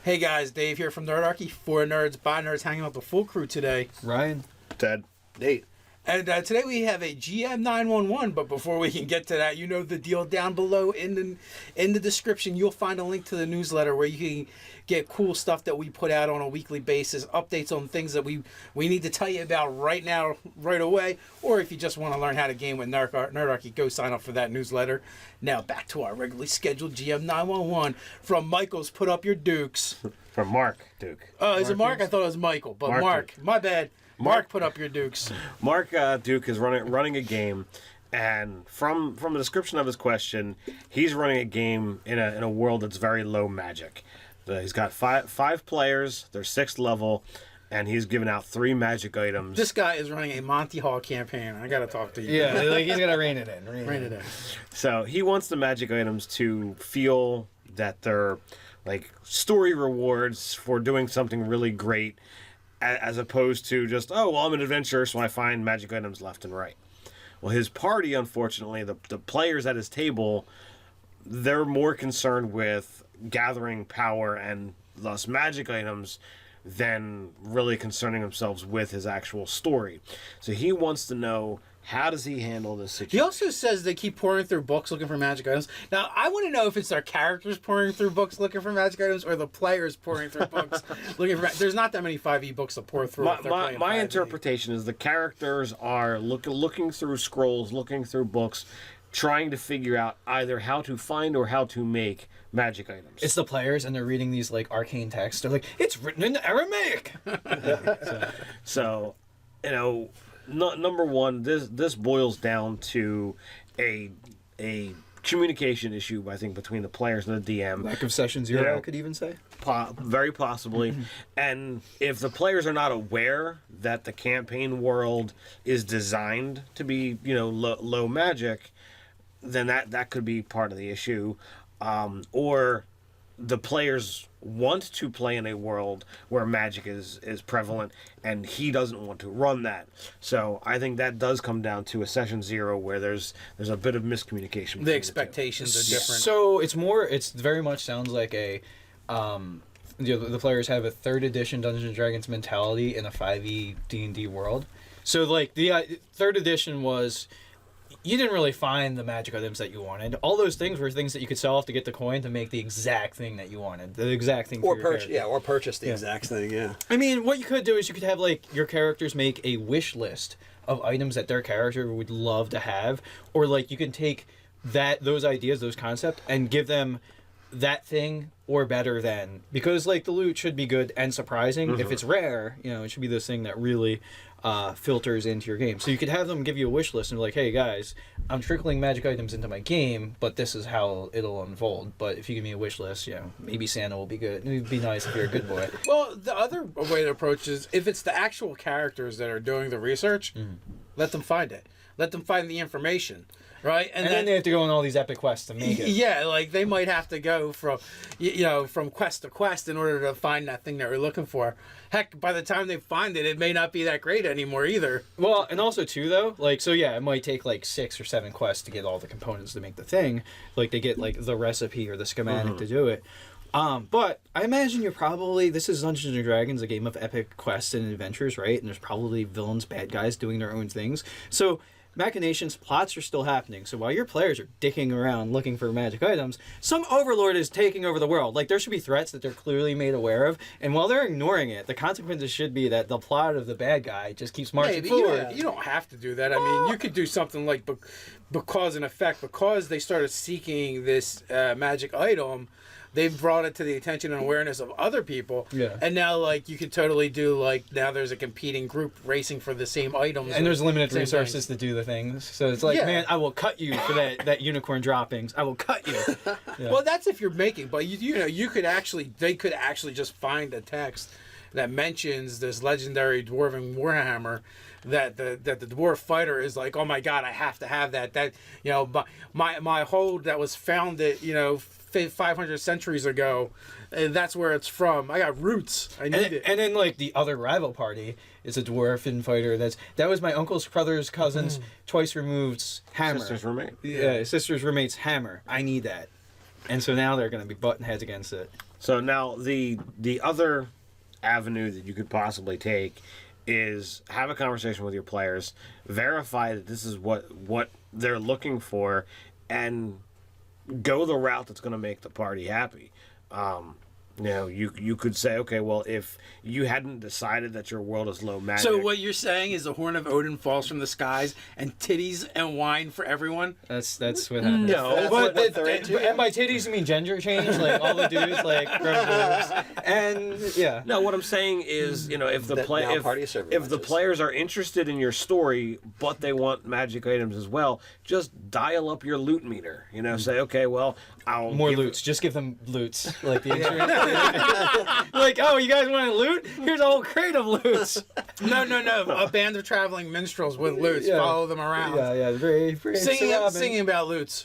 Hey guys, Dave here from Nerdarchy. For nerds, by nerds, hanging out with the full crew today. Ryan. Ted. Nate. And today we have a GM 911. But before we can get to that, you know the deal. Down below in the description, you'll find a link to the newsletter where you can get cool stuff that we put out on a weekly basis, updates on things that we need to tell you about right now, right away. Or if you just want to learn how to game with Nerdarchy, go sign up for that newsletter. Now back to our regularly scheduled GM 911 from Michael's Put Up Your Dukes. From Mark Duke. Oh, is it Mark? I thought it was Michael, but Mark. My bad. Mark Put Up Your Dukes. Mark Duke is running a game, and from the description of his question, he's running a game in a world that's very low magic. He's got five players. They're 6th level, and he's given out 3 magic items. This guy is running a Monty Hall campaign. I gotta talk to you. Yeah, like he's gonna rein it in. Rein it in. So he wants the magic items to feel that they're like story rewards for doing something really great, as opposed to just, oh, well, I'm an adventurer, so I find magic items left and right. Well, his party, unfortunately, the players at his table, they're more concerned with gathering power and thus magic items than really concerning themselves with his actual story. So he wants to know, how does he handle this situation? He also says they keep pouring through books looking for magic items. Now, I want to know if it's our characters pouring through books looking for magic items or the players pouring through books looking for. There's not that many 5e books to pour through. My interpretation is the characters are looking through scrolls, looking through books, trying to figure out either how to find or how to make magic items. It's the players, and they're reading these like arcane texts. They're like, it's written in Aramaic. So, you know, number one, this boils down to a communication issue, I think, between the players and the DM. Lack of session zero, I could even say. Very possibly. And if the players are not aware that the campaign world is designed to be, low magic, then that could be part of the issue. Or the players want to play in a world where magic is prevalent, and he doesn't want to run that. So I think that does come down to a session 0 where there's a bit of miscommunication. The expectations are different. So it's very much sounds like a the players have a 3rd edition Dungeons and Dragons mentality in a 5e D&D world. So like the 3rd edition was, you didn't really find the magic items that you wanted. All those things were things that you could sell off to get the coin to make the exact thing that you wanted. The exact thing for your character. Or purchase the exact thing, yeah. I mean, what you could do is you could have, like, your characters make a wish list of items that their character would love to have. Or, like, you can take those ideas, those concepts, and give them that thing or better than. Because, like, the loot should be good and surprising. If it's rare, it should be this thing that really filters into your game. So you could have them give you a wish list and be like, hey guys, I'm trickling magic items into my game, but this is how it'll unfold. But if you give me a wish list, maybe Santa will be good. It would be nice if you're a good boy. Well, the other way to approach is, if it's the actual characters that are doing the research, let them find it. Let them find the information. Right, and then they have to go on all these epic quests to make it. Yeah, like they might have to go from quest to quest in order to find that thing that we're looking for. Heck, by the time they find it, it may not be that great anymore either. Well, and also too though, it might take like 6 or 7 quests to get all the components to make the thing. Like they get like the recipe or the schematic to do it. But I imagine this is Dungeons and Dragons, a game of epic quests and adventures, right? And there's probably villains, bad guys doing their own things. So machinations, plots are still happening. So while your players are dicking around looking for magic items, some overlord is taking over the world. Like, there should be threats that they're clearly made aware of. And while they're ignoring it, the consequences should be that the plot of the bad guy just keeps marching forward. You don't have to do that. I mean, you could do something like because and effect. Because they started seeking this magic item, they've brought it to the attention and awareness of other people. Yeah. And now, like, you could totally do, like, now there's a competing group racing for the same items. And there's limited resources to do the things. So it's like, man, I will cut you for that unicorn droppings. I will cut you. Yeah. Well, that's if you're making. But, they could actually just find a text that mentions this legendary dwarven warhammer that the dwarf fighter is like, oh my god, I have to have that my hold that was founded 500 centuries ago, and that's where it's from. I got roots. I need it. And then like the other rival party is a dwarven fighter. That was my uncle's brother's cousin's twice removed's hammer. Sister's roommate. Yeah, sister's roommate's hammer. I need that. And so now they're going to be butting heads against it. So now the other avenue that you could possibly take is have a conversation with your players, verify that this is what they're looking for, and go the route that's going to make the party happy. You could say, okay, well, if you hadn't decided that your world is low magic. So what you're saying is the Horn of Odin falls from the skies and titties and wine for everyone? That's what happened. No, That's but what they're into. and by titties you mean gender change, like all the dudes like grab boobs, and yeah. No, what I'm saying is, if the That now party server if the matches. players are interested in your story, but they want magic items as well, just dial up your loot meter. Say, okay, well, I'll More give- loots. Just give them loots, like the insurance. Like, oh, you guys want to loot? Here's a whole crate of loots. No. A band of traveling minstrels with lutes. Yeah. Follow them around. Yeah, very Singing about lutes.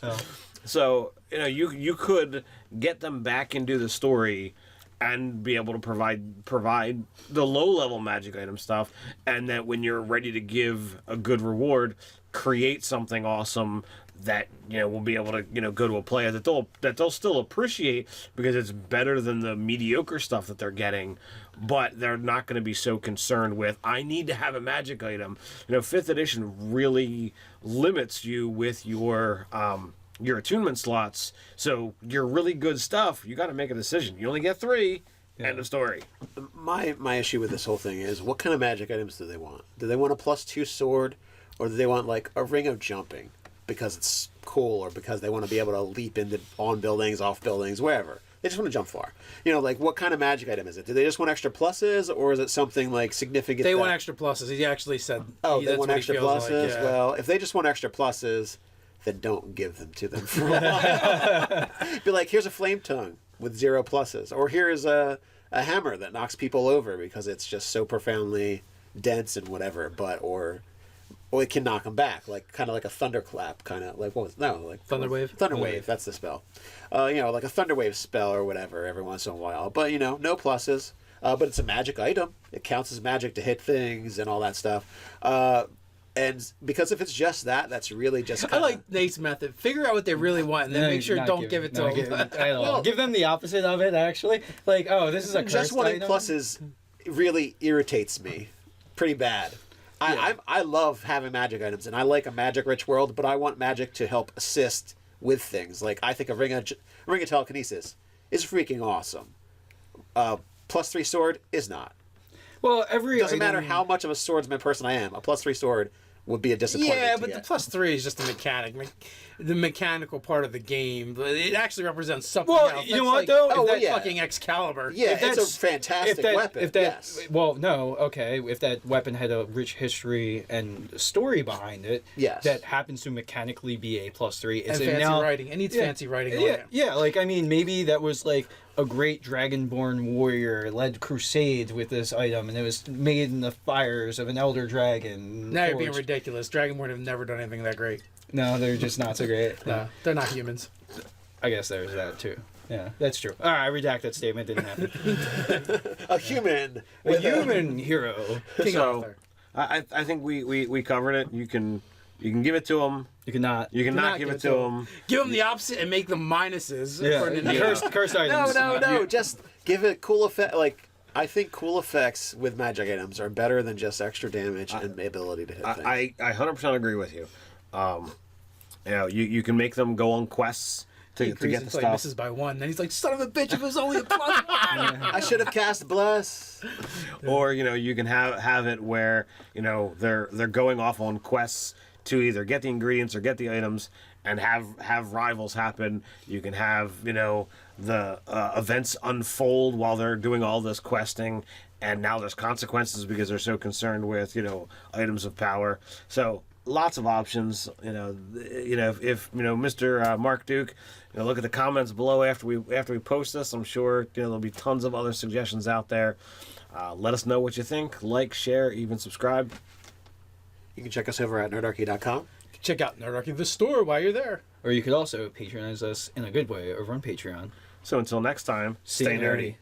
So you could get them back into the story and be able to provide the low level magic item stuff, and that when you're ready to give a good reward, create something awesome that will be able to go to a player that they'll still appreciate because it's better than the mediocre stuff that they're getting, but they're not going to be so concerned with, I need to have a magic item. 5th edition really limits you with your attunement slots, so your really good stuff, you got to make a decision. You only get 3. End of story. My issue with this whole thing is, what kind of magic items do they want? Do they want a +2 sword, or do they want like a ring of jumping because it's cool, or because they want to be able to leap on buildings, off buildings, wherever? They just want to jump far. Like, what kind of magic item is it? Do they just want extra pluses, or is it something like significant? They want extra pluses. He actually said. Oh, they that's want what he extra feels pluses. like, yeah. Well, if they just want extra pluses, then don't give them to them for a while. Be like, here's a flame tongue with 0 pluses, or here's a hammer that knocks people over because it's just so profoundly dense and whatever. Or it can knock them back, kind of like a thunderclap, kind of like Thunderwave? Thunderwave, that's the spell. Like a thunderwave spell or whatever every once in a while. But no pluses. But it's a magic item. It counts as magic to hit things and all that stuff. And because if it's just that, that's really just. I like Nate's method. Figure out what they really want, and then make sure don't give it to them. Give them the opposite of it, actually. Like, oh, this is a just cursed wanting item. pluses really irritates me pretty bad. I love having magic items, and I like a magic-rich world, but I want magic to help assist with things. Like, I think a ring of telekinesis is freaking awesome. +3 sword is not. Well, every Doesn't matter item- how much of a swordsman person I am. A +3 sword would be a disappointment. Yeah, to but the get. +3 is just the mechanical part of the game. But it actually represents something Well, else. you know That's what, like, though? Oh, If that's that- fucking Excalibur. Yeah, if it's a that's- fantastic weapon. If that, yes. well, no, okay. If that weapon had a rich history and story behind it, Yes. that happens to mechanically be a +3. It's And a fancy now, writing. It needs fancy writing on Yeah, it. yeah. Like, I mean, maybe that was like a great dragonborn warrior led crusades with this item, and it was made in the fires of an elder dragon. Now you're being forged. ridiculous. Dragonborn have never done anything that great. No, they're just not so great. No, they're not humans. I guess there's that too. Yeah, that's true. All right, I redact that statement. Didn't happen. A human. A with human hero. King So, Arthur. I think we covered it. You can give it to them. You cannot. You can not give it to them. Give them the opposite and make them minuses. Yeah, for Nintendo. cursed items. No. Just give it cool effect. Like, I think cool effects with magic items are better than just extra damage and the ability to hit things. I 100% agree with you. You can make them go on quests to get the Until he stuff. misses by 1. Then he's like, son of a bitch, if it was only a +1. I should have cast Bless. Or you can have it where they're going off on quests to either get the ingredients or get the items, and have rivals happen. You can have the events unfold while they're doing all this questing, and now there's consequences because they're so concerned with items of power. So lots of options. If Mr. Mark Duke, look at the comments below after we post this. I'm sure there'll be tons of other suggestions out there. Let us know what you think. Like, share, even subscribe. You can check us over at nerdarchy.com. Check out Nerdarchy the store while you're there. Or you could also patronize us in a good way over on Patreon. So until next time, stay nerdy.